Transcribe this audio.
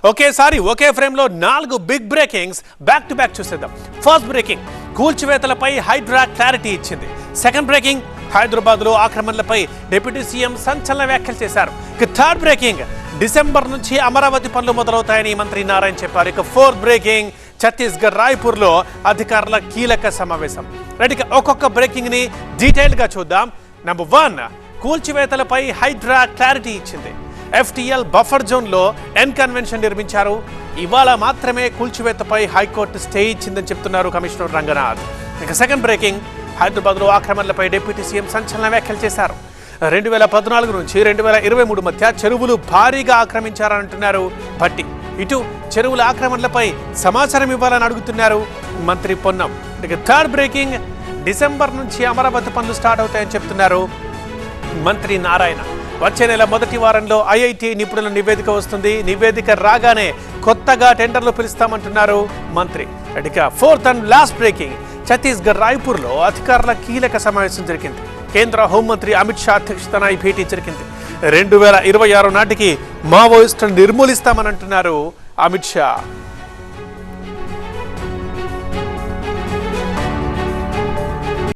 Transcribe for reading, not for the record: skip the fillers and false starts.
ఒకేసారి ఒకే ఫ్రేమ్లో 4 big breakings back to back చూసేద్దాం. ఫస్ట్ బ్రేకింగ్, కూల్చివేతలపై హైడ్రా క్లారిటీ ఇచ్చింది. సెకండ్ బ్రేకింగ్, హైదరాబాద్లో ఆక్రమణలపై డిప్యూటీ సీఎం సంచలన వ్యాఖ్యలు చేశారు. థర్డ్ బ్రేకింగ్, డిసెంబర్ నుంచి అమరావతి పనులు మొదలవుతాయని మంత్రి నారాయణ చెప్పారు. ఇక ఫోర్త్ బ్రేకింగ్, ఛత్తీస్గఢ్ రాయ్పూర్లో అధికారుల కీలక సమావేశం. రైట్, ఇక ఒక్కొక్క బ్రేకింగ్ ని డీటెయిల్ గా చూద్దాం. నెంబర్ 1, కూల్చివేతలపై హైడ్రా క్లారిటీ ఇచ్చింది. FTL బఫర్ జోన్లో కన్వెన్షన్ నిర్మించారు. ఇవాళ మాత్రమే కూల్చివేతపై హైకోర్టు స్టే ఇచ్చిందని చెప్తున్నారు కమిషనర్ రంగనాథ్. ఇక సెకండ్ బ్రేకింగ్, హైదరాబాద్లో ఆక్రమణలపై డిప్యూటీ సీఎం సంచలన వ్యాఖ్యలు చేశారు. 2014 నుంచి 2023 మధ్య చెరువులు భారీగా ఆక్రమించారంటున్నారు భట్టి. ఇటు చెరువుల ఆక్రమణలపై సమాచారం ఇవ్వాలని అడుగుతున్నారు మంత్రి పొన్నం. ఇక థర్డ్ బ్రేకింగ్, డిసెంబర్ నుంచి అమరావతి పనులు స్టార్ట్ అవుతాయని చెప్తున్నారు మంత్రి నారాయణ. వచ్చే నెల మొదటి వారంలో IIT నిపుణుల నివేదిక వస్తుంది. నివేదిక రాగానే కొత్తగా టెండర్లు పిలుస్తామంటున్నారు మంత్రి. ఇక fourth and last breaking, Chhattisgarh రాయ్పూర్లో అధికారుల కీలక సమావేశం జరిగింది. కేంద్ర హోంమంత్రి అమిత్ షా అధ్యక్షతన ఈ భేటీ జరిగింది. 2026 నాటికి మావోయిస్టులను నిర్మూలిస్తామని అంటున్నారు అమిత్ షా.